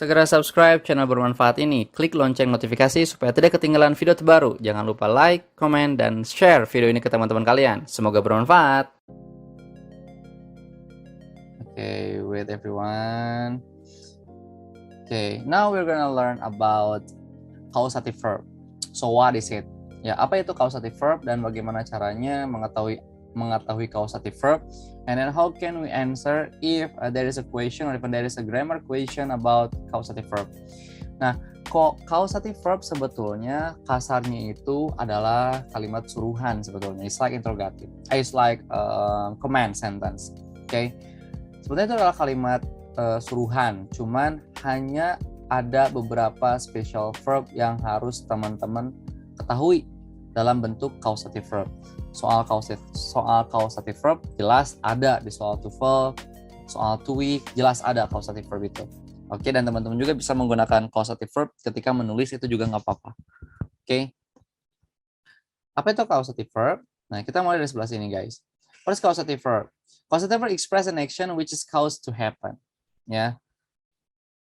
Segera subscribe channel bermanfaat ini, klik lonceng notifikasi supaya tidak ketinggalan video terbaru. Jangan lupa like, komen, dan share video ini ke teman-teman kalian. Semoga bermanfaat. Okay, wait everyone. Okay, now we're gonna learn about causative verb. So what is it? Ya, apa itu causative verb dan bagaimana caranya mengetahui causative verb? And then how can we answer if there is a question or if there is a grammar question about causative verb? Nah, causative verb sebetulnya kasarnya itu adalah kalimat suruhan sebetulnya. It's like interrogative. It's like command sentence. Okay? Sebetulnya itu adalah kalimat suruhan. Cuman hanya ada beberapa special verb yang harus teman-teman ketahui dalam bentuk causative verb. Soal causative verb jelas ada di soal TOEFL, soal TOEIC jelas ada causative verb itu. Oke, dan teman-teman juga bisa menggunakan causative verb ketika menulis itu juga nggak apa-apa. Oke. Apa itu causative verb? Nah, kita mulai dari sebelah sini, guys. What is causative verb? Causative verb express an action which is caused to happen. Ya.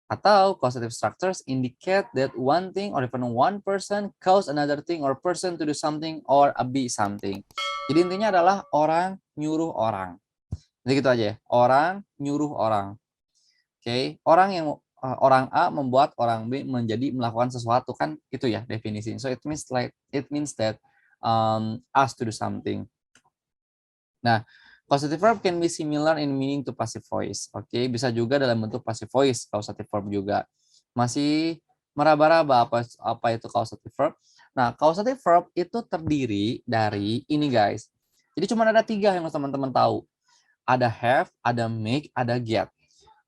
Atau causative structures indicate that one thing or even one person cause another thing or person to do something or be something. Jadi intinya adalah orang nyuruh orang. Jadi gitu aja ya. Orang nyuruh orang. Oke, orang A membuat orang B menjadi melakukan sesuatu, kan itu ya definisinya. So it means that us to do something. Nah, causative verb can be similar in meaning to passive voice. Oke, bisa juga dalam bentuk passive voice causative verb juga. Masih meraba-raba apa itu causative verb. Nah, causative verb itu terdiri dari ini, guys. Jadi cuma ada 3 yang teman-teman tahu. Ada have, ada make, ada get.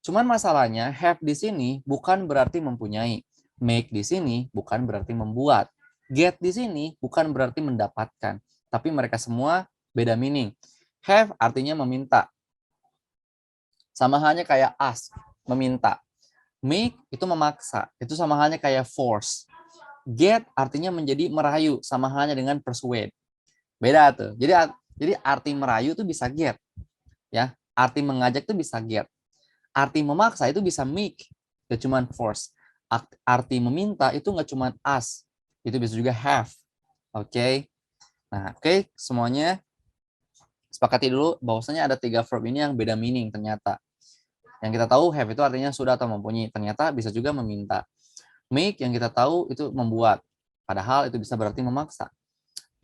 Cuman masalahnya have di sini bukan berarti mempunyai. Make di sini bukan berarti membuat. Get di sini bukan berarti mendapatkan. Tapi mereka semua beda meaning. Have artinya meminta. Sama halnya kayak ask, meminta. Make itu memaksa. Itu sama halnya kayak force. Get artinya menjadi merayu, sama halnya dengan persuade. Beda tuh. Jadi arti merayu itu bisa get, ya. Arti mengajak itu bisa get. Arti memaksa itu bisa make, gak cuma force. Arti meminta itu nggak cuma ask, itu bisa juga have. Oke. Nah, oke, semuanya sepakati dulu bahwasanya ada 3 verb ini yang beda meaning ternyata. Yang kita tahu have itu artinya sudah atau mempunyai, ternyata bisa juga meminta. Make yang kita tahu itu membuat, padahal itu bisa berarti memaksa.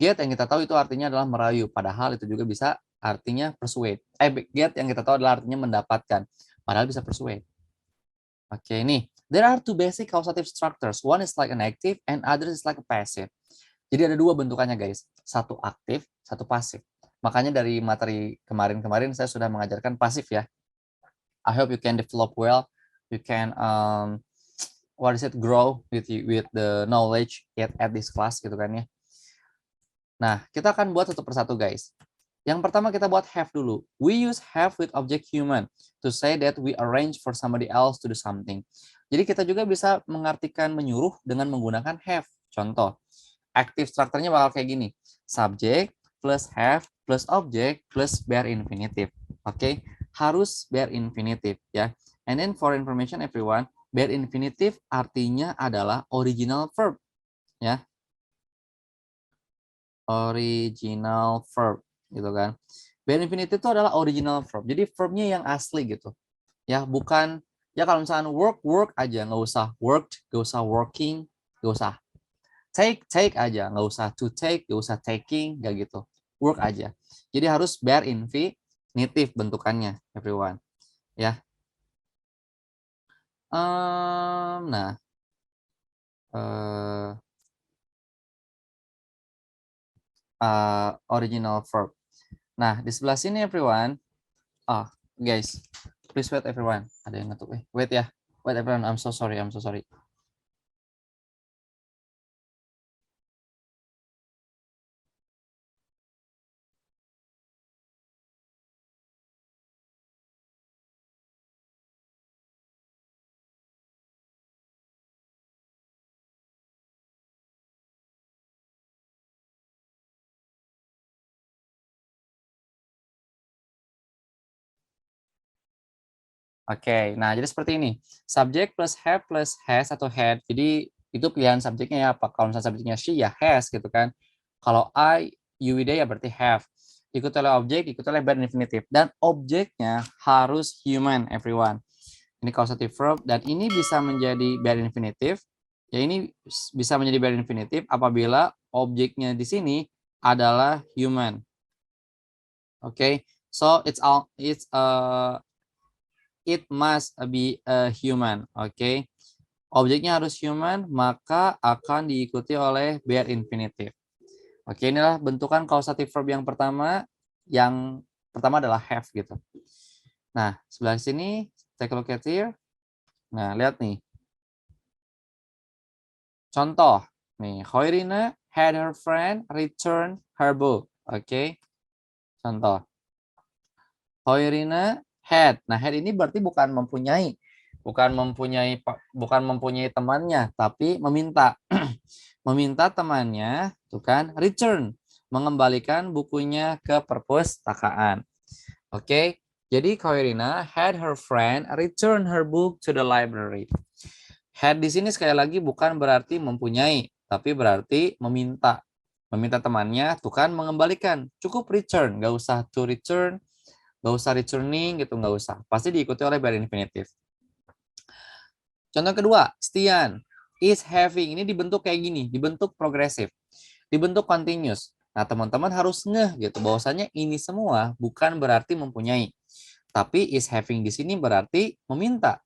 Get yang kita tahu itu artinya adalah merayu, padahal itu juga bisa artinya persuade. Get yang kita tahu adalah artinya mendapatkan, padahal bisa persuade. Oke, nih. There are 2 basic causative structures. One is like an active and other is like a passive. Jadi ada 2 bentukannya, guys. Satu aktif, satu pasif. Makanya dari materi kemarin-kemarin saya sudah mengajarkan pasif ya. I hope you can develop well. You can grow with the knowledge at this class gitu kan ya. Nah, kita akan buat satu persatu, guys. Yang pertama kita buat have dulu. We use have with object human to say that we arrange for somebody else to do something. Jadi kita juga bisa mengartikan menyuruh dengan menggunakan have. Contoh, active structure-nya bakal kayak gini. Subject plus have plus object plus bare infinitive. Oke, harus bare infinitive ya. And then for information everyone, bare infinitive artinya adalah original verb ya. Original verb gitu kan. Bare infinitive itu adalah original verb. Jadi verbnya yang asli gitu. Ya, bukan ya kalau misalnya work aja, nggak usah worked, nggak usah working, nggak usah take aja, nggak usah to take, nggak usah taking, nggak gitu. Work aja. Jadi harus bare infinitive bentukannya, everyone. Ya. Nah, original verb. Nah, di sebelah sini everyone. Guys, please wait everyone. Ada yang ngetuk. Wait ya. Wait everyone. I'm so sorry. Oke, nah jadi seperti ini. Subjek plus have plus has atau had. Jadi itu pilihan subjeknya ya. Apa kalau misalnya subjeknya she ya has gitu kan. Kalau I, you, we, they ya berarti have. Ikut oleh objek, ikut oleh verb infinitive. Dan objeknya harus human, everyone. Ini causative verb dan ini bisa menjadi verb infinitive. Ya ini bisa menjadi verb infinitive apabila objeknya di sini adalah human. Oke, so it must be a human. Oke, objeknya harus human maka akan diikuti oleh verb infinitive. Oke, inilah bentukan causative verb yang pertama. Yang pertama adalah have gitu. Nah, sebelah sini take a look at here. Nah, lihat nih. Contoh, nih, Hoirina had her friend return her book. Oke, contoh. Hoirina had. Nah, had ini berarti bukan mempunyai. Bukan mempunyai temannya, tapi meminta. Meminta temannya, tuh kan, return. Mengembalikan bukunya ke perpustakaan. Oke, jadi Hoirina had her friend return her book to the library. Had di sini sekali lagi bukan berarti mempunyai, tapi berarti meminta. Meminta temannya tuh kan mengembalikan. Cukup return, nggak usah to return, nggak usah returning gitu, nggak usah. Pasti diikuti oleh verb infinitive. Contoh kedua, Stian is having. Ini dibentuk kayak gini, dibentuk progresif, dibentuk continuous. Nah, teman-teman harus ngeh gitu, bahwasanya ini semua bukan berarti mempunyai. Tapi is having di sini berarti meminta.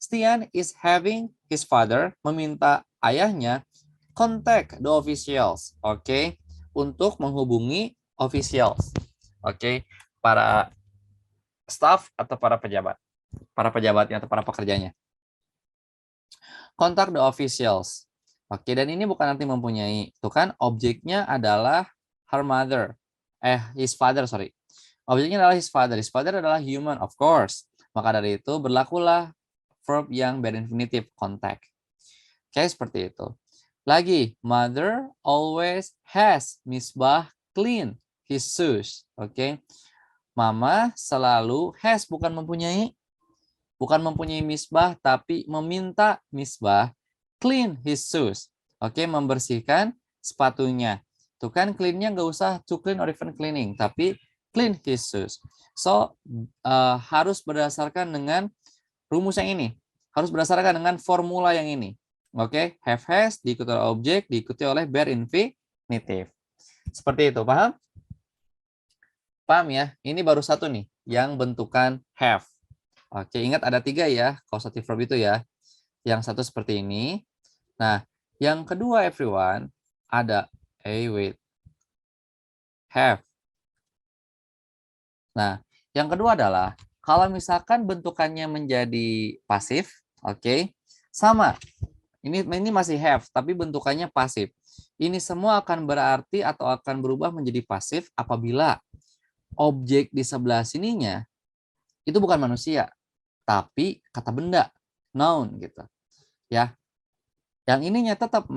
Stian is having his father, meminta ayahnya contact the officials, oke, untuk menghubungi officials, oke, para staff atau para pejabatnya atau para pekerjanya. Contact the officials, oke, dan ini bukan nanti mempunyai, itu kan objeknya adalah her mother, his father, sorry. Objeknya adalah his father. His father adalah human, of course. Maka dari itu berlakulah verb yang berinfinitive, contact. Oke, seperti itu. Lagi, mother always has Misbah clean his shoes. Oke. Mama selalu has, bukan mempunyai. Bukan mempunyai Misbah, tapi meminta Misbah clean his shoes. Oke, membersihkan sepatunya. Tuh kan clean-nya nggak usah to clean or even cleaning, tapi clean his shoes. So, harus berdasarkan dengan rumus yang ini. Harus berdasarkan dengan formula yang ini. Oke, have has diikuti oleh objek, diikuti oleh verb infinitive. Seperti itu, paham? Paham ya? Ini baru satu nih, yang bentukan have. Oke, ingat ada 3 ya, causative verb itu ya. Yang satu seperti ini. Nah, yang kedua everyone, ada, wait, have. Nah, yang kedua adalah kalau misalkan bentukannya menjadi pasif, oke, sama. Ini masih have, tapi bentukannya pasif. Ini semua akan berarti atau akan berubah menjadi pasif apabila objek di sebelah sininya itu bukan manusia, tapi kata benda, noun gitu. Ya. Yang ininya tetap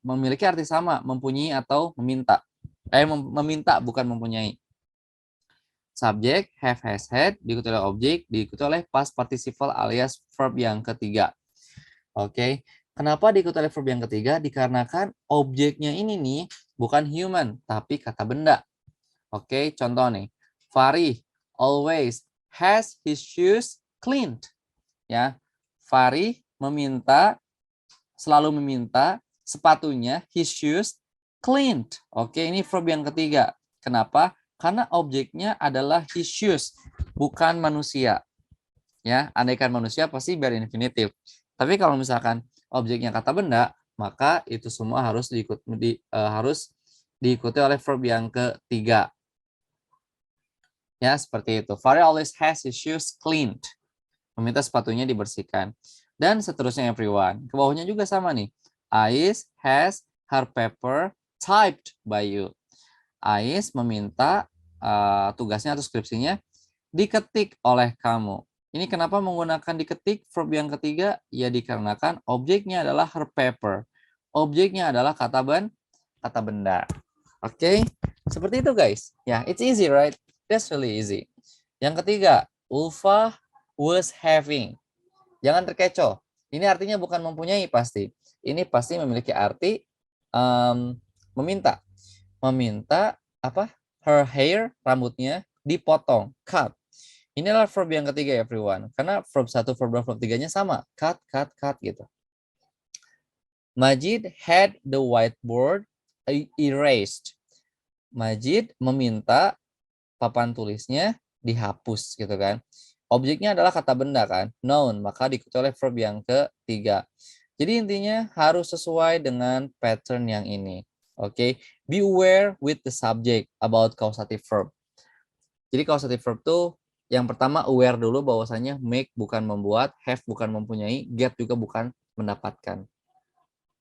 memiliki arti sama, mempunyai atau meminta. Meminta bukan mempunyai. Subjek, have, has, had, diikuti oleh objek, diikuti oleh past participle alias verb yang ketiga. Oke, kenapa diikuti oleh verb yang ketiga? Dikarenakan objeknya ini nih bukan human, tapi kata benda. Oke, contoh nih. Fari always has his shoes cleaned. Ya, Fari selalu meminta sepatunya, his shoes cleaned. Oke, ini verb yang ketiga. Kenapa? Karena objeknya adalah his shoes, bukan manusia. Ya, andaikan manusia pasti verb infinitive. Tapi kalau misalkan objeknya kata benda, maka itu semua harus diikuti oleh verb yang ketiga. Ya, seperti itu. Fari always has his shoes cleaned. Meminta sepatunya dibersihkan. Dan seterusnya everyone. Ke bawahnya juga sama nih. Ais has her paper typed by you. Ais meminta tugasnya atau skripsinya diketik oleh kamu. Ini kenapa menggunakan diketik verb yang ketiga? Ya dikarenakan objeknya adalah her paper. Objeknya adalah kata benda. Oke, seperti itu guys. Ya, it's easy right? That's really easy. Yang ketiga, Ulfa was having. Jangan terkecoh. Ini artinya bukan mempunyai pasti. Ini pasti memiliki arti meminta. Meminta apa? Her hair, rambutnya dipotong, cut. Ini adalah verb yang ketiga everyone. Karena verb 1, verb 2, verb 3-nya sama. Cut, cut, cut gitu. Majid had the whiteboard erased. Majid meminta papan tulisnya dihapus gitu kan. Objeknya adalah kata benda kan, noun, maka diikuti oleh verb yang ketiga. Jadi intinya harus sesuai dengan pattern yang ini. Oke, be aware with the subject about causative verb. Jadi causative verb tuh yang pertama aware dulu bahwasanya make bukan membuat, have bukan mempunyai, get juga bukan mendapatkan.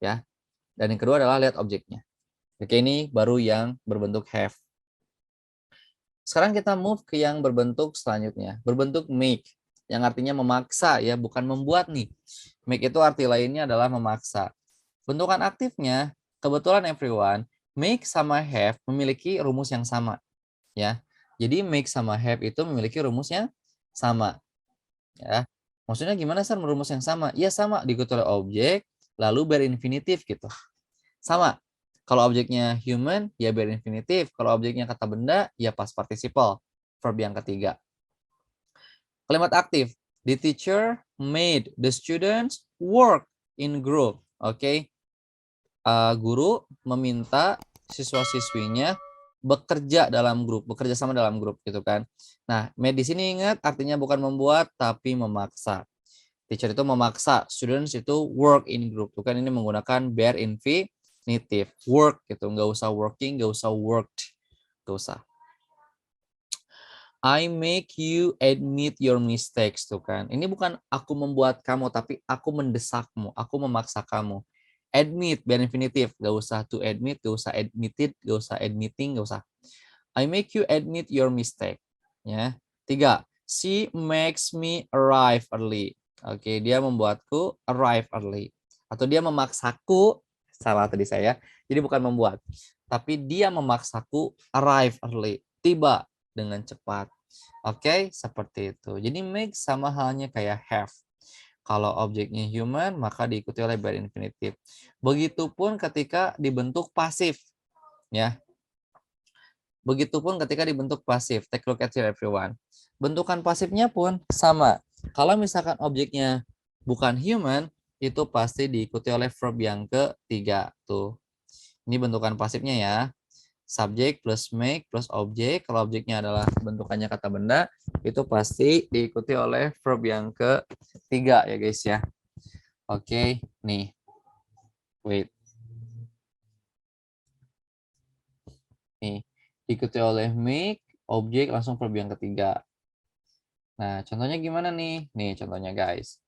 Ya. Dan yang kedua adalah lihat objeknya. Oke, ini baru yang berbentuk have. Sekarang kita move ke yang berbentuk selanjutnya. Berbentuk make, yang artinya memaksa ya, bukan membuat nih. Make itu arti lainnya adalah memaksa. Bentukan aktifnya, kebetulan everyone, make sama have memiliki rumus yang sama. Ya, jadi make sama have itu memiliki rumus yang sama. Ya, maksudnya gimana sih rumus yang sama? Ya sama, diikuti oleh objek, lalu berinfinitif gitu. Sama. Kalau objeknya human, ya berinfinitif. Kalau objeknya kata benda, ya past participle. Verb yang ketiga. Kalimat aktif. The teacher made the students work in group. Oke. Guru meminta siswa-siswinya bekerja dalam grup, bekerja sama dalam grup gitu kan. Nah, made di sini ingat artinya bukan membuat tapi memaksa. Teacher itu memaksa, students itu work in group. Tuh kan ini menggunakan bare infinitive, work gitu. Nggak usah working, nggak usah worked. Nggak usah. I make you admit your mistakes. Tuh kan. Ini bukan aku membuat kamu, tapi aku mendesakmu. Aku memaksa kamu. Admit, bare infinitive. Nggak usah to admit, nggak usah admitted, nggak usah admitting, nggak usah. I make you admit your mistake. Ya. 3. She makes me arrive early. Oke, dia membuatku arrive early. Atau dia memaksaku, salah tadi saya. Jadi bukan membuat. Tapi dia memaksaku arrive early. Tiba dengan cepat. Oke, seperti itu. Jadi make sama halnya kayak have. Kalau objeknya human, maka diikuti oleh bare infinitive. Begitupun ketika dibentuk pasif. Ya, begitupun ketika dibentuk pasif. Take a look at here everyone. Bentukan pasifnya pun sama. Kalau misalkan objeknya bukan human, itu pasti diikuti oleh verb yang ketiga. Tuh. Ini bentukan pasifnya ya. Subject plus make plus objek. Kalau objeknya adalah bentukannya kata benda, itu pasti diikuti oleh verb yang ketiga ya guys ya. Oke, nih. Wait. Nih, diikuti oleh make, objek, langsung verb yang ketiga. Nah, contohnya gimana nih? Nih contohnya guys.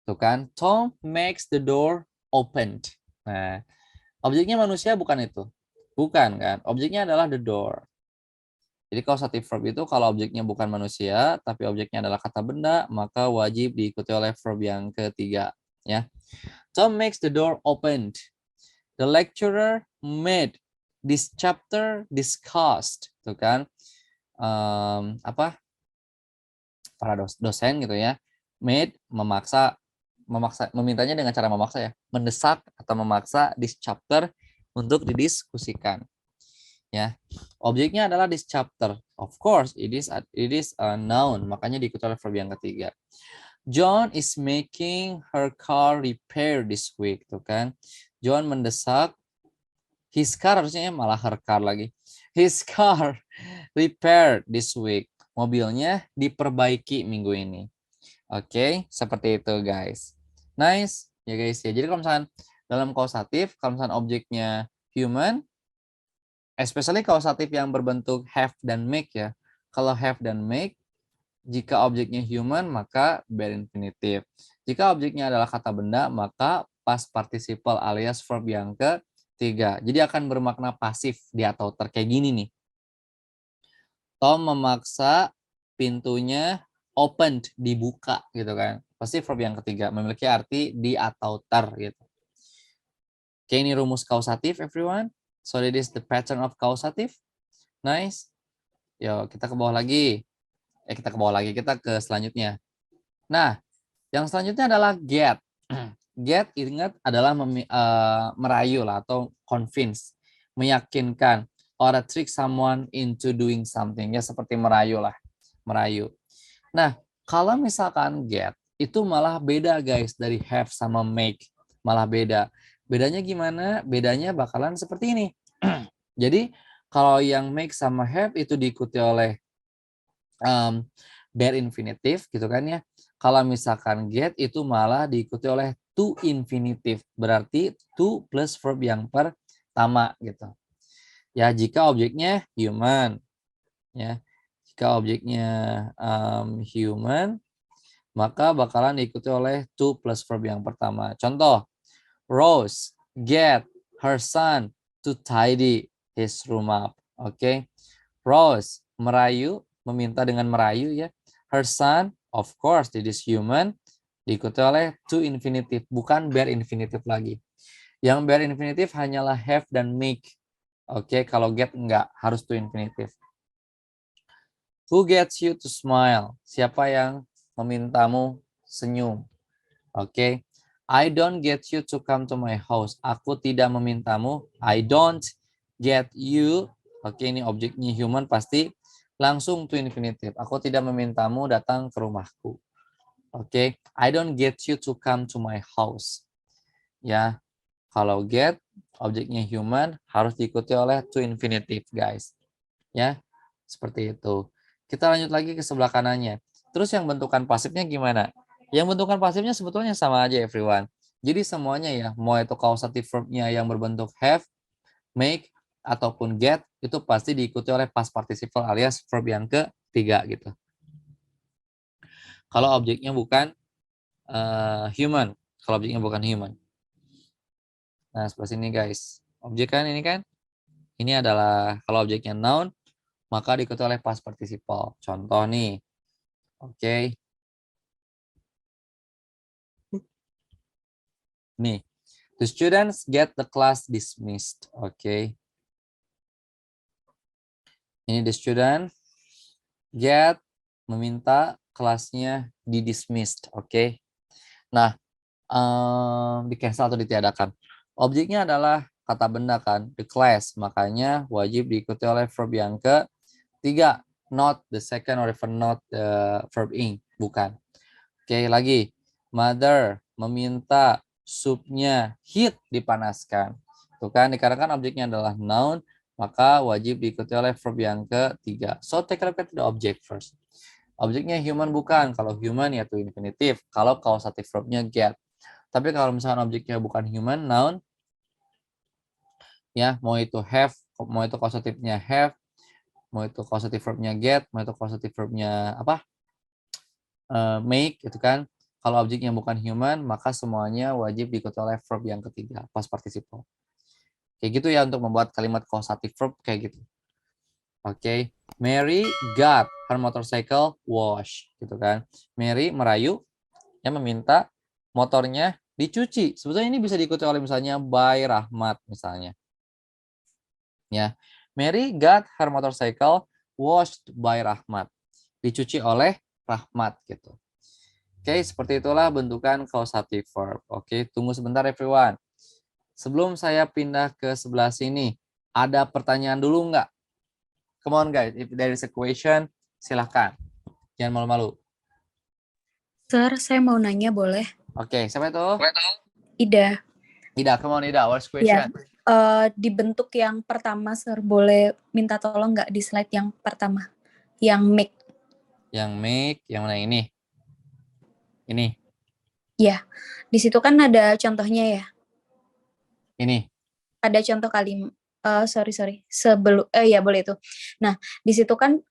Tuh kan, Tom makes the door opened. Nah, objeknya manusia bukan itu. Bukan kan? Objeknya adalah the door. Jadi causative verb itu kalau objeknya bukan manusia, tapi objeknya adalah kata benda, maka wajib diikuti oleh verb yang ketiga. Ya. Tom makes the door opened. The lecturer made this chapter discussed. Tuh kan. Apa? Para dosen gitu ya, made memintanya dengan cara memaksa ya, mendesak atau memaksa this chapter untuk didiskusikan ya. Objeknya adalah this chapter, of course it is a noun, makanya diikuti oleh verb yang ketiga. John is making her car repair this week. Tuh kan, John mendesak his car, harusnya malah her car lagi, his car repair this week, mobilnya diperbaiki minggu ini. Oke, seperti itu guys. Nice ya guys ya. Jadi kalau misalkan dalam kausatif, kalau misalkan objeknya human, especially kausatif yang berbentuk have dan make ya. Kalau have dan make, jika objeknya human maka bare infinitive. Jika objeknya adalah kata benda maka past participle alias verb yang ketiga. Jadi akan bermakna pasif di atau kayak gini nih. Tom memaksa pintunya opened, dibuka gitu kan. Pasti verb yang ketiga memiliki arti di atau ter gitu. Oke, ini rumus kausatif everyone. So this is the pattern of causative. Nice. Yo, kita ke bawah lagi. Kita ke bawah lagi, kita ke selanjutnya. Nah, yang selanjutnya adalah get. Get, ingat, adalah merayu lah atau convince, meyakinkan, or trick someone into doing something. Ya, seperti merayu lah, merayu. Nah, kalau misalkan get, itu malah beda guys dari have sama make. Malah beda. Bedanya gimana? Bedanya bakalan seperti ini. Jadi, kalau yang make sama have itu diikuti oleh bare infinitive gitu kan ya. Kalau misalkan get itu malah diikuti oleh to infinitive. Berarti to plus verb yang pertama gitu. Ya, jika objeknya human ya. Jika objeknya human, maka bakalan diikuti oleh to plus verb yang pertama. Contoh, Rose get her son to tidy his room up. Oke. Rose merayu, meminta dengan merayu ya. Her son, of course, it is human, diikuti oleh to infinitive, bukan bare infinitive lagi. Yang bare infinitive hanyalah have dan make. Oke, kalau get enggak, harus to infinitive. Who gets you to smile? Siapa yang memintamu senyum? Oke. I don't get you to come to my house. Aku tidak memintamu. I don't get you. Oke, ini objeknya human pasti langsung to infinitive. Aku tidak memintamu datang ke rumahku. Oke. I don't get you to come to my house. Ya. Kalau get objeknya human harus diikuti oleh to infinitive, guys. Ya. Seperti itu. Kita lanjut lagi ke sebelah kanannya. Terus yang bentukan pasifnya gimana? Yang bentukan pasifnya sebetulnya sama aja everyone. Jadi semuanya ya, mau itu causative verb-nya yang berbentuk have, make, ataupun get, itu pasti diikuti oleh past participle alias verb yang ketiga gitu. Kalau objeknya bukan human. Kalau objeknya bukan human. Nah, sebelah sini guys. Objek kan ini kan? Ini adalah kalau objeknya noun, maka diikuti oleh past participle. Contoh nih. Oke. Nih. The students get the class dismissed. Oke. Ini the student get meminta kelasnya di dismissed. Oke. Nah, di cancel atau ditiadakan. Objeknya adalah kata benda kan, the class. Makanya wajib diikuti oleh verb yang ketiga. Not the second or even not the verb ing. Bukan. Oke, lagi. Mother meminta supnya heat dipanaskan. Tuh kan, dikarenakan objeknya adalah noun, maka wajib diikuti oleh verb yang ketiga. So, take a look at the object first. Objeknya human bukan. Kalau human ya to infinitive. Kalau causative verbnya get. Tapi kalau misalkan objeknya bukan human, noun, ya mau itu have, mau itu causative-nya have, mau itu causative verbnya get, mau itu causative verbnya apa? Make, itu kan. Kalau objeknya bukan human, maka semuanya wajib diikuti oleh verb yang ketiga, past participle. Kayak gitu ya untuk membuat kalimat causative verb kayak gitu. Oke. Mary got her motorcycle wash, gitu kan. Mary merayu, yang meminta motornya dicuci. Sebetulnya ini bisa diikuti oleh misalnya by Rahmat misalnya. Ya. Mary got her motorcycle washed by Rahmat. Dicuci oleh Rahmat gitu. Oke, seperti itulah bentukan causative verb. Oke, tunggu sebentar everyone. Sebelum saya pindah ke sebelah sini, ada pertanyaan dulu nggak? Come on guys, if there is a question, silahkan. Jangan malu-malu. Sir, saya mau nanya boleh? Oke, siapa itu? Ida. Ida, come on Ida, what's Ya, question? di bentuk yang pertama, Sir, boleh minta tolong nggak di slide yang pertama? Yang make. Yang make, yang mana ini? Ini. Ya, di situ kan ada contohnya ya. Ini. Ada contoh kalimat. Sorry. Sebelum, ya boleh itu. Nah, di situ kan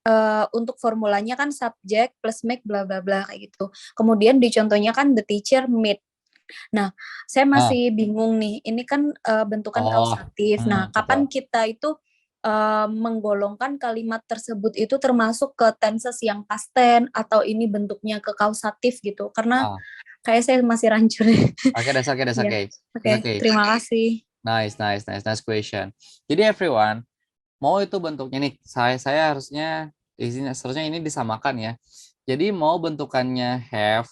untuk formulanya kan subject plus make bla bla bla kayak gitu. Kemudian di contohnya kan the teacher meet. Nah, saya masih bingung nih. Ini kan bentukan kausatif. Nah, kapan kita itu menggolongkan kalimat tersebut itu termasuk ke tenses yang past tense atau ini bentuknya ke kausatif gitu? Karena kayak saya masih rancur. Oke, that's okay. Oke, terima kasih. Nice question. Jadi everyone, mau itu bentuknya nih, saya harusnya Isinya seharusnya ini disamakan ya. Jadi mau bentukannya have,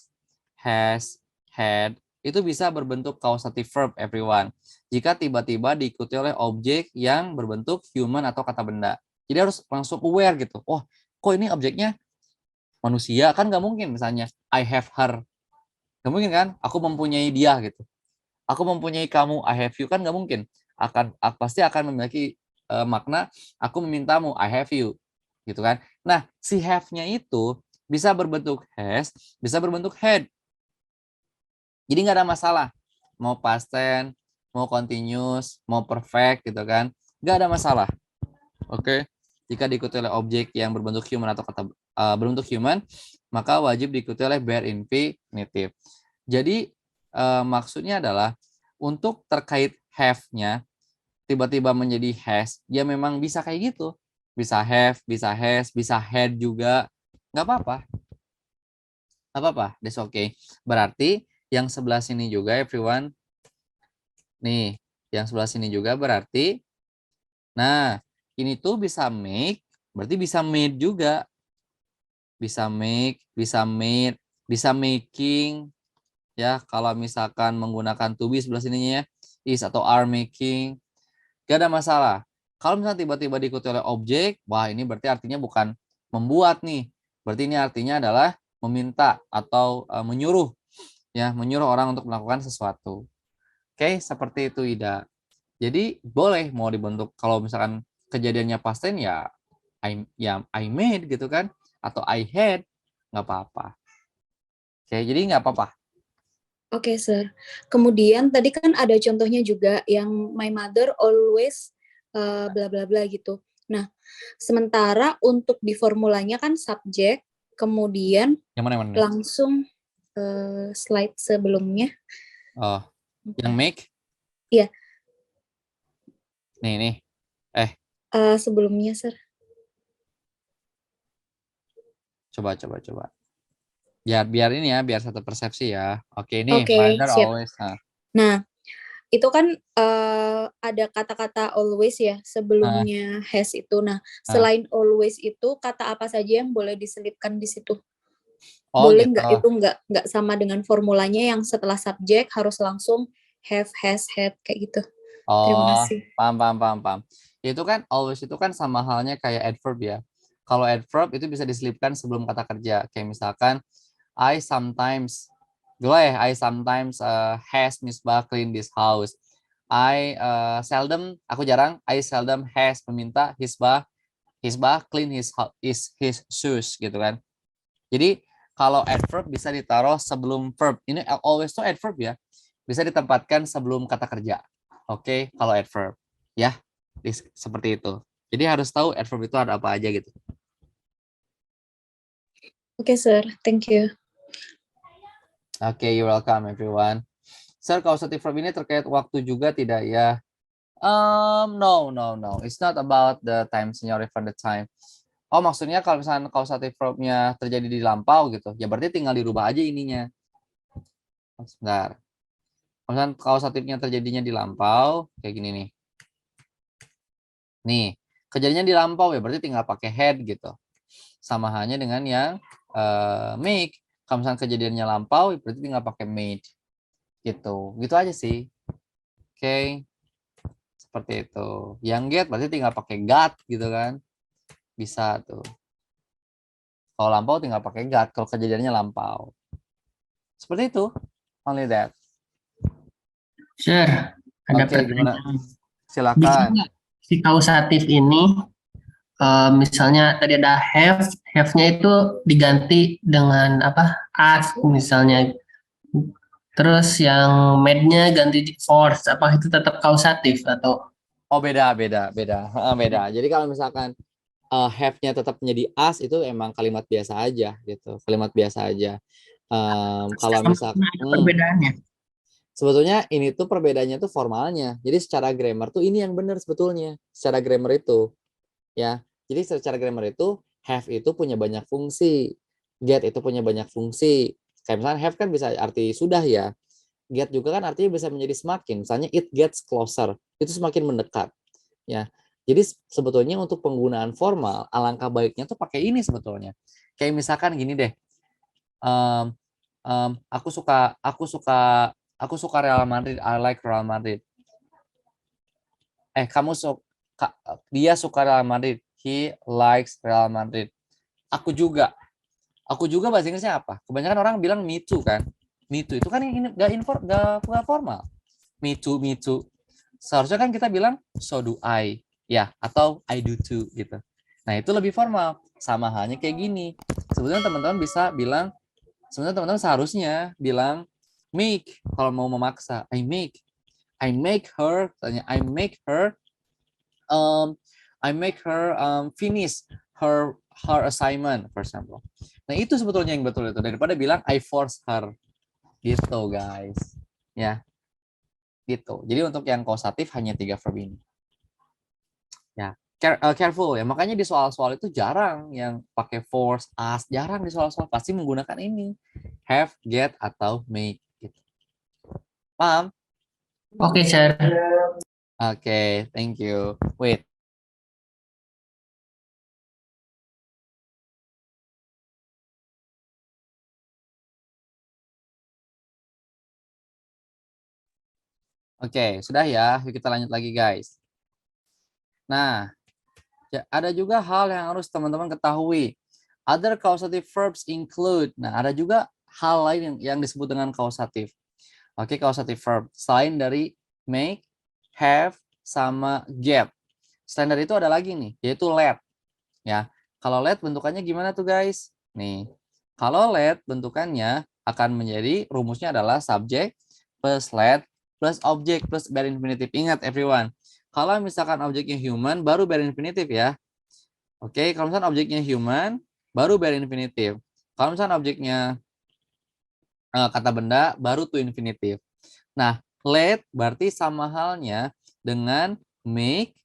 has, had itu bisa berbentuk causative verb everyone. Jika tiba-tiba diikuti oleh objek yang berbentuk human atau kata benda. Jadi harus langsung aware gitu. Oh, kok ini objeknya manusia? Kan nggak mungkin misalnya I have her. Nggak mungkin kan? Aku mempunyai dia gitu. Aku mempunyai kamu, I have you, kan nggak mungkin. Pasti akan memiliki makna aku memintamu, I have you, gitu kan. Nah, si have-nya itu bisa berbentuk has, bisa berbentuk had. Jadi nggak ada masalah. Mau past tense, mau continuous, mau perfect gitu kan. Nggak ada masalah. Oke. Jika diikuti oleh objek yang berbentuk human atau kata berbentuk human, maka wajib diikuti oleh bare infinitive. Jadi maksudnya adalah untuk terkait have-nya tiba-tiba menjadi has, dia memang bisa kayak gitu. Bisa have, bisa has, bisa had juga. Nggak apa-apa. Nggak apa-apa, that's okay. Berarti yang sebelah sini juga everyone. Nih, yang sebelah sini juga berarti. Nah, ini tuh bisa make, berarti bisa made juga. Bisa make, bisa made, bisa making. Ya, kalau misalkan menggunakan to be sebelah sininya ya, is atau are making, gak ada masalah. Kalau misalnya tiba-tiba diikuti oleh objek, wah ini berarti artinya bukan membuat nih. Berarti ini artinya adalah meminta atau menyuruh, ya, menyuruh orang untuk melakukan sesuatu. Oke, seperti itu Ida. Jadi boleh mau dibentuk kalau misalkan kejadiannya past tense ya I made gitu kan, atau I had, nggak apa-apa. Oke, jadi nggak apa-apa. Oke, Sir. Kemudian tadi kan ada contohnya juga yang my mother always bla bla bla gitu. Nah, sementara untuk di formulanya kan subjek, kemudian Yang mana yang mana? langsung slide sebelumnya. Oh, yang make? Iya, Nih. Eh, sebelumnya, Sir. coba. Biar ini ya, biar satu persepsi ya. Oke, ini Oke, mother siap. always. Nah, Nah, itu kan ada kata-kata always ya nah, sebelumnya has itu. Nah, nah. selain always itu kata apa saja yang boleh diselipkan di situ? Oh Boleh gitu. nggak itu nggak sama dengan formulanya yang setelah subjek harus langsung have, has, had kayak gitu. Terima Oh, kasih. paham. Itu kan always itu kan sama halnya kayak adverb ya. Kalau adverb itu bisa diselipkan sebelum kata kerja. Kayak misalkan I sometimes, boleh, I sometimes has Misbah clean this house. Aku jarang, I seldom has meminta Hisbah clean his shoes gitu kan. Jadi kalau adverb bisa ditaruh sebelum verb. Ini always tuh adverb ya. Bisa ditempatkan sebelum kata kerja. Oke, kalau adverb. Ya, seperti itu. Jadi harus tahu adverb itu ada apa aja gitu. Oke, Sir. Thank you. Oke, you're welcome everyone. Sir, causative verb ini terkait waktu juga tidak ya? No. It's not about the time, senior refer the time. Oh, maksudnya kalau misalnya causative verb-nya terjadi di lampau gitu, ya berarti tinggal dirubah aja ininya. Sebentar. Misalkan kausatifnya terjadinya di lampau, kayak gini nih. Nih, kejadiannya di lampau ya berarti tinggal pakai had gitu. Sama halnya dengan yang make. Kalau misalkan kejadiannya lampau, ya berarti tinggal pakai made. Gitu. Gitu aja sih. Oke. Seperti itu. Yang get berarti tinggal pakai got gitu kan. Bisa tuh. Kalau lampau tinggal pakai got kalau kejadiannya lampau. Seperti itu. Only that. Sure, ada Oke, gimana? pertanyaan. Bisa Silakan. nggak si kausatif ini, misalnya tadi ada have-nya itu diganti dengan apa? As misalnya. Terus yang made-nya ganti di force, apa itu tetap kausatif atau? Oh, beda. Jadi kalau misalkan have-nya tetap menjadi as itu emang kalimat biasa aja gitu, kalimat biasa aja. Kalau misalkan Ada perbedaannya. sebetulnya ini tuh perbedaannya tuh formalnya. Jadi secara grammar tuh ini yang benar sebetulnya. Secara grammar itu ya. Jadi secara grammar itu have itu punya banyak fungsi, get itu punya banyak fungsi. Kayak misalnya have kan bisa arti sudah ya. Get juga kan artinya bisa menjadi semakin. Misalnya it gets closer, itu semakin mendekat ya. Jadi sebetulnya untuk penggunaan formal, alangkah baiknya tuh pakai ini sebetulnya. Kayak misalkan gini deh, um, aku suka Real Madrid, I like Real Madrid. Dia suka Real Madrid, he likes Real Madrid. Aku juga bahasa Inggrisnya apa? Kebanyakan orang bilang me too kan. Me too itu kan ini gak formal. Me too. Seharusnya kan kita bilang so do I, ya, atau I do too gitu. Nah itu lebih formal. Sama halnya kayak gini. Sebetulnya teman-teman bisa bilang, sebenarnya teman-teman seharusnya bilang make kalau mau memaksa. I make her, I make her finish her assignment, for example. Nah itu sebetulnya yang betul itu daripada bilang I force her, gitu guys, ya, gitu. Jadi untuk yang kausatif hanya 3 verb ini, ya. Careful ya, makanya di soal-soal itu jarang yang pakai force, ask, jarang di soal-soal, pasti menggunakan ini, have, get, atau make. Gitu. Paham? Oke, Sir. Oke, thank you. Wait. Oke, sudah ya. Yuk kita lanjut lagi, guys. Nah, ya, ada juga hal yang harus teman-teman ketahui. Other causative verbs include. Nah, ada juga hal lain yang disebut dengan causative. Oke, causative verb. Selain dari make, have, sama get. Selain dari itu ada lagi nih, yaitu let. Ya, kalau let bentukannya gimana tuh guys? Nih, kalau let bentukannya akan menjadi rumusnya adalah subject plus let plus object plus bare infinitive. Ingat everyone, kalau misalkan objeknya human baru bare infinitive ya. Oke, kalau misalkan objeknya human baru bare infinitive. Kalau misalkan objeknya kata benda baru to infinitive. Nah, let berarti sama halnya dengan make.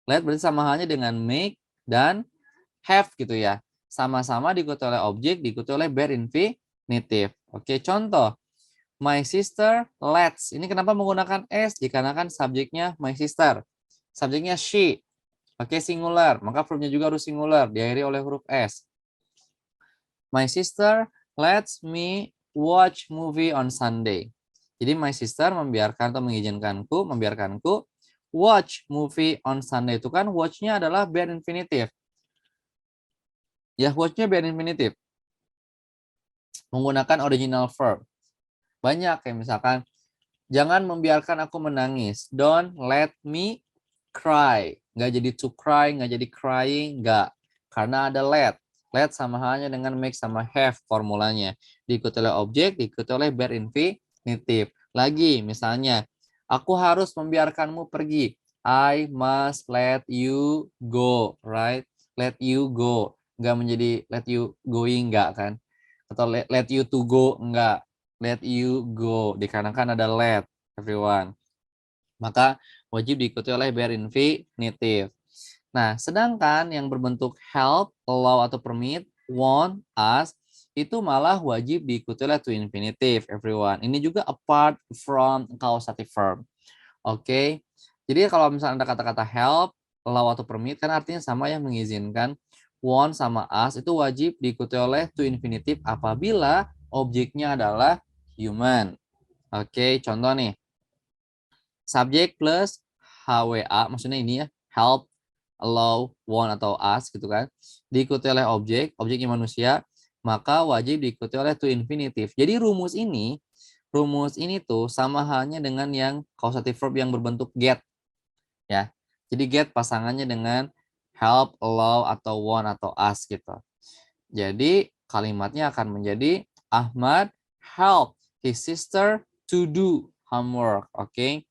Let berarti sama halnya dengan make dan have gitu ya. Sama-sama diikuti oleh objek, diikuti oleh bare infinitive. Oke, contoh. My sister lets. Ini kenapa menggunakan s? Dikarenakan subjeknya my sister. Subjeknya she. Oke, singular. Maka verbnya juga harus singular. Diakhiri oleh huruf s. My sister lets me watch movie on Sunday. Jadi my sister membiarkan atau membiarkanku watch movie on Sunday. Itu kan watch-nya adalah bare infinitive. Ya, watch-nya bare infinitive. Menggunakan original verb. Banyak kayak misalkan, jangan membiarkan aku menangis. Don't let me cry. Nggak jadi to cry, nggak jadi crying, nggak. Karena ada let. Let sama halnya dengan make sama have formulanya. Diikuti oleh objek, diikuti oleh bare infinitive. Lagi misalnya, aku harus membiarkanmu pergi. I must let you go, right? Let you go. Nggak menjadi let you going, nggak kan? Atau let you to go, nggak. Let you go. Dikarenakan ada let, everyone. Maka wajib diikuti oleh bare infinitive. Nah, sedangkan yang berbentuk help, allow, atau permit, want, ask, itu malah wajib diikuti oleh to infinitive, everyone. Ini juga apart from causative verb. Oke. Jadi kalau misalnya ada kata-kata help, allow, atau permit, kan artinya sama yang mengizinkan. Want sama ask itu wajib diikuti oleh to infinitive apabila objeknya adalah human. Oke, contoh nih. Subject plus HWA, maksudnya ini ya, help, allow, want, atau ask gitu kan. Diikuti oleh objeknya manusia, maka wajib diikuti oleh to infinitive. Jadi rumus ini tuh sama halnya dengan yang causative verb yang berbentuk get. Ya. Jadi get pasangannya dengan help, allow, atau want, atau ask gitu. Jadi kalimatnya akan menjadi Ahmad help his sister to do homework. Oke.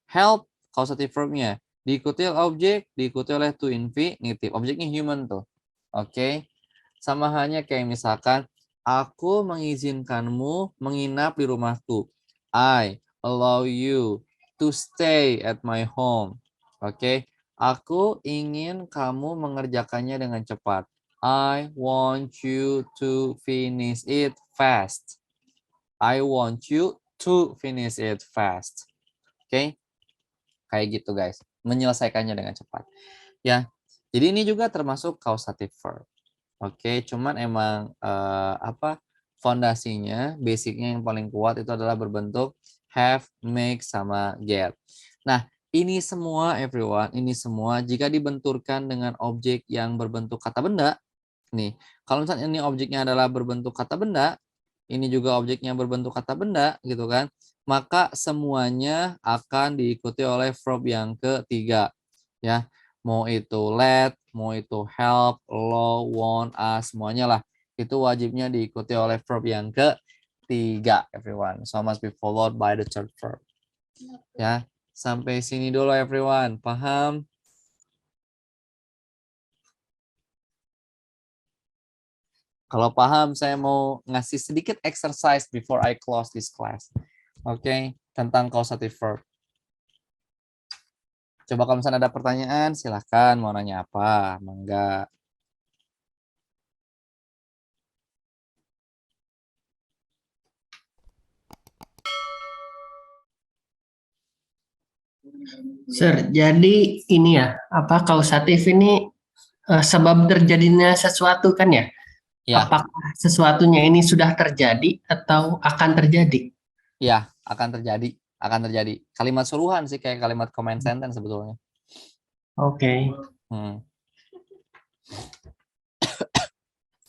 Help causative verbnya diikuti oleh objek, diikuti oleh to infinitive. Objeknya human tuh. Oke. Sama halnya kayak misalkan aku mengizinkanmu menginap di rumahku. I allow you to stay at my home. Oke. Aku ingin kamu mengerjakannya dengan cepat. I want you to finish it fast. I want you to finish it fast. Oke. Kayak gitu guys. menyelesaikannya dengan cepat. Ya, jadi ini juga termasuk causative verb. Oke, cuman emang fondasinya, basicnya yang paling kuat itu adalah berbentuk have, make, sama get. Nah, ini semua everyone, ini semua jika dibenturkan dengan objek yang berbentuk kata benda, nih, kalau misalnya ini objeknya adalah berbentuk kata benda, ini juga objeknya berbentuk kata benda, gitu kan, maka semuanya akan diikuti oleh verb yang ketiga, ya. Mau itu let, mau itu help, lo, want, us, semuanya lah. Itu wajibnya diikuti oleh verb yang ketiga, everyone. So must be followed by the third verb. Ya, sampai sini dulu everyone. Paham? Kalau paham, saya mau ngasih sedikit exercise before I close this class. Oke, tentang causative verb. Coba kalau misalnya ada pertanyaan, silahkan mau nanya apa, enggak. Sir, jadi ini ya, apa kausatif ini sebab terjadinya sesuatu kan ya? Ya, Apakah sesuatunya ini sudah terjadi atau akan terjadi? ya, akan terjadi. Akan terjadi. Kalimat suruhan sih, kayak kalimat command sentence sebetulnya. Oke.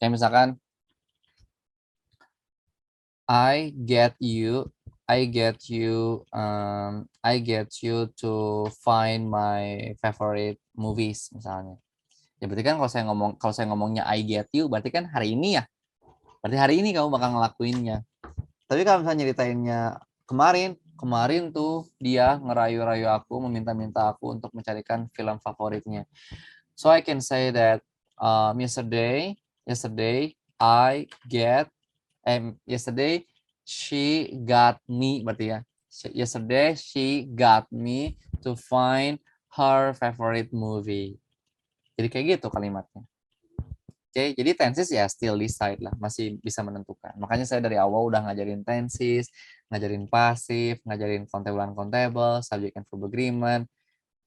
Kayak misalkan, I get you to find my favorite movies misalnya. Ya berarti kan kalau saya ngomongnya I get you berarti kan hari ini ya. Berarti hari ini kamu bakal ngelakuinnya. Tapi kalau misalnya nyeritainnya kemarin tuh dia ngerayu-rayu aku, meminta-minta aku untuk mencarikan film favoritnya. So I can say that yesterday yesterday she got me, berarti ya. Yesterday she got me to find her favorite movie. Jadi kayak gitu kalimatnya. Oke, jadi tenses ya still decide lah, masih bisa menentukan. Makanya saya dari awal udah ngajarin tenses, ngajarin pasif, ngajarin countable, subject and verb agreement.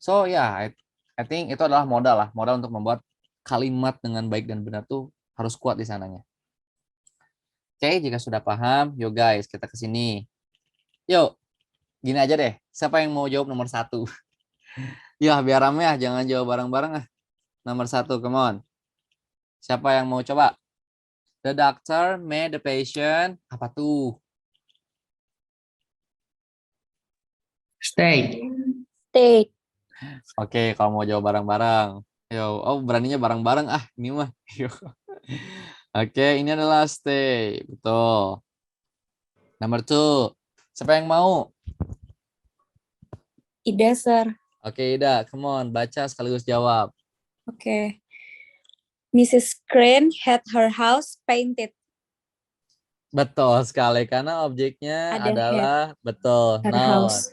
So ya, I think itu adalah modal untuk membuat kalimat dengan baik dan benar tuh harus kuat di sananya. Oke, jika sudah paham, yuk guys, kita ke sini. Yuk, gini aja deh, siapa yang mau jawab nomor 1? Ya, biar rame ya, jangan jawab bareng-bareng ah. Nomor 1, come on. Siapa yang mau coba? The doctor made the patient, apa tuh? Stay. Stay. Oke, kalau mau jawab bareng-bareng. Yo, oh beraninya bareng-bareng ah, ini mah. Yo. Oke, ini adalah stay. Betul. Nomor 2. Siapa yang mau? Ida, sir. Oke, Ida, come on, baca sekaligus jawab. Oke. Mrs. Crane had her house painted. Betul sekali, karena objeknya Ada adalah betul, Her noun. house.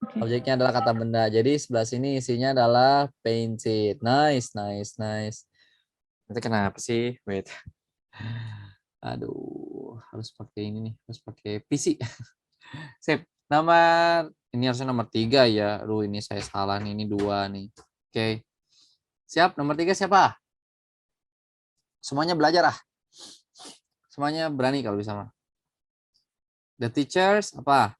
Okay. Objeknya adalah kata benda. Jadi sebelah sini isinya adalah painted. Nice. Nanti kenapa sih? Wait. Aduh, harus pakai ini nih, harus pakai PC. Sip. Ini harusnya nomor 3 ya. Aduh, ini saya salah nih, ini 2 nih. Oke. Siap, nomor 3 siapa? Semuanya belajar ah. Semuanya berani kalau bisa mah. The teachers apa?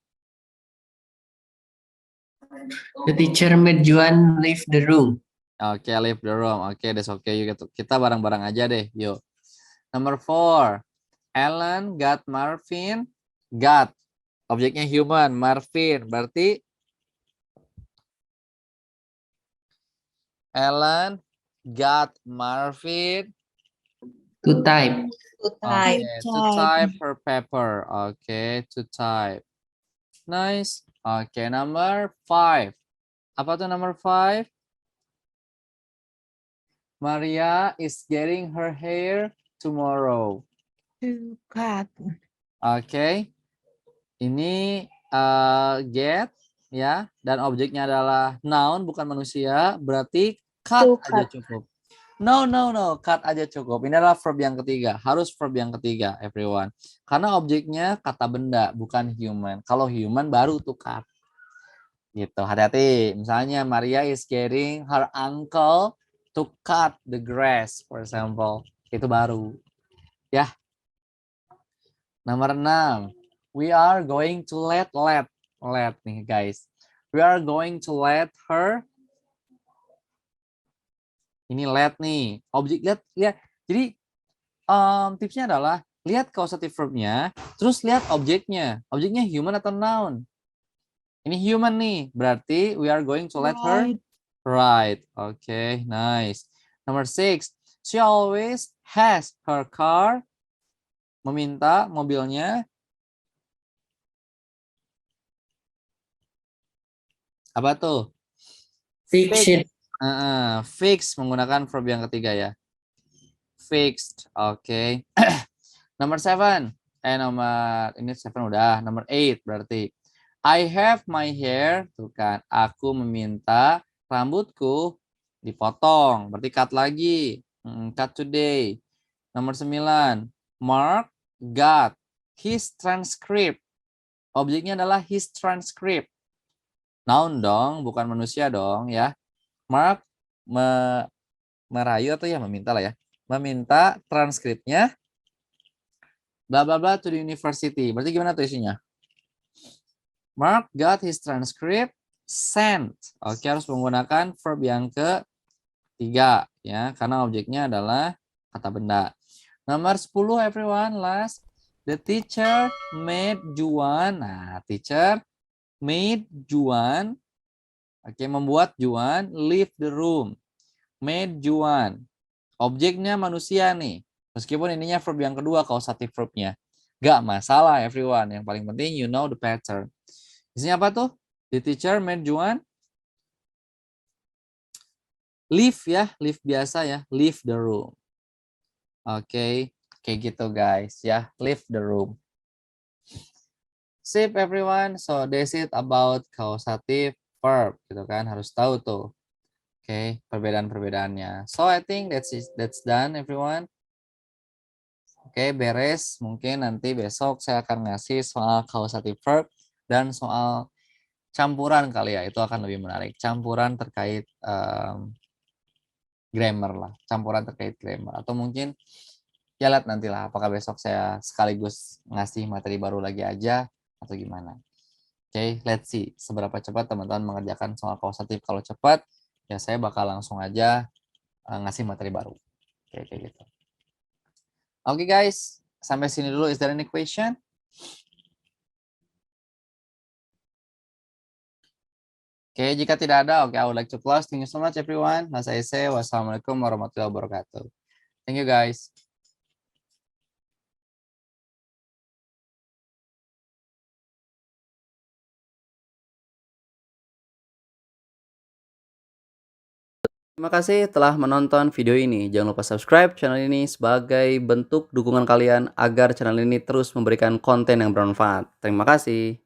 The teacher made Juan leave the room. Oke, leave the room. Oke, that's okay. Yuk, kita bareng-barang aja deh. Yuk. Number 4. Ellen got Marvin. Got. Objeknya human. Marvin. Berarti Ellen got Marvin. To type. Okay, to type her paper. Okay, to type. Nice. Okay, number 5. Apa tuh number 5? Maria is getting her hair tomorrow. To cut. Oke. Ini get ya, dan objeknya adalah noun bukan manusia, berarti cut aja cukup. No, cut aja cukup. Ini adalah verb yang ketiga, harus verb yang ketiga, everyone. Karena objeknya kata benda, bukan human. Kalau human baru tuh cut. Gitu, hati-hati. Misalnya Maria is getting her uncle to cut the grass, for example. Itu baru. Ya. Nomor 6. We are going to let nih guys. We are going to let her. Ini let nih. Objek lihat. Jadi tipsnya adalah lihat causative verb-nya, terus lihat objeknya. Objeknya human atau noun? Ini human nih, berarti we are going to let her ride. Okay, nice. Number 6, she always has her car. Meminta mobilnya. Apa tuh? Fix. Fix menggunakan verb yang ketiga ya. Fixed. Oke. Number 7. Ini 7 udah. Number 8 berarti. I have my hair. Tuh kan. Aku meminta rambutku dipotong. Berarti cut lagi. Cut today. Nomor 9. Mark got his transcript. Objeknya adalah his transcript. Noun dong, bukan manusia dong ya. Mark merayu atau ya meminta lah ya. Meminta transkripnya bla bla bla to the university. Berarti gimana tuh isinya? Mark got his transcript sent. Oke, harus menggunakan verb yang ketiga ya, karena objeknya adalah kata benda. Nomor 10 everyone, last. The teacher made Juan. Nah, teacher made Juan. Oke, membuat Juan leave the room. Made Juan. Objeknya manusia nih. Meskipun ininya verb yang kedua, causative verbnya. Gak masalah everyone. Yang paling penting you know the pattern. Isinya apa tuh? The teacher made Juan leave ya. Leave biasa ya. Leave the room. Oke. Kayak gitu guys ya. Leave the room. Sip everyone. So that's it about causative verb. Gitu kan. Harus tahu tuh. Oke, perbedaan-perbedaannya. So I think that's done everyone. Oke, beres. Mungkin nanti besok saya akan ngasih soal causative verb dan soal campuran kali ya. Itu akan lebih menarik. Campuran terkait grammar lah. Campuran terkait grammar. Atau mungkin ya lihat nantilah apakah besok saya sekaligus ngasih materi baru lagi aja atau gimana. Oke, let's see seberapa cepat teman-teman mengerjakan soal causative. Kalau cepat ya saya bakal langsung aja ngasih materi baru. Oke, kayak gitu. Oke guys, sampai sini dulu. Is there any question? Oke, jika tidak ada, I would like to close. Thank you so much everyone. As I say, wassalamualaikum warahmatullahi wabarakatuh. Thank you guys. Terima kasih telah menonton video ini. Jangan lupa subscribe channel ini sebagai bentuk dukungan kalian agar channel ini terus memberikan konten yang bermanfaat. Terima kasih.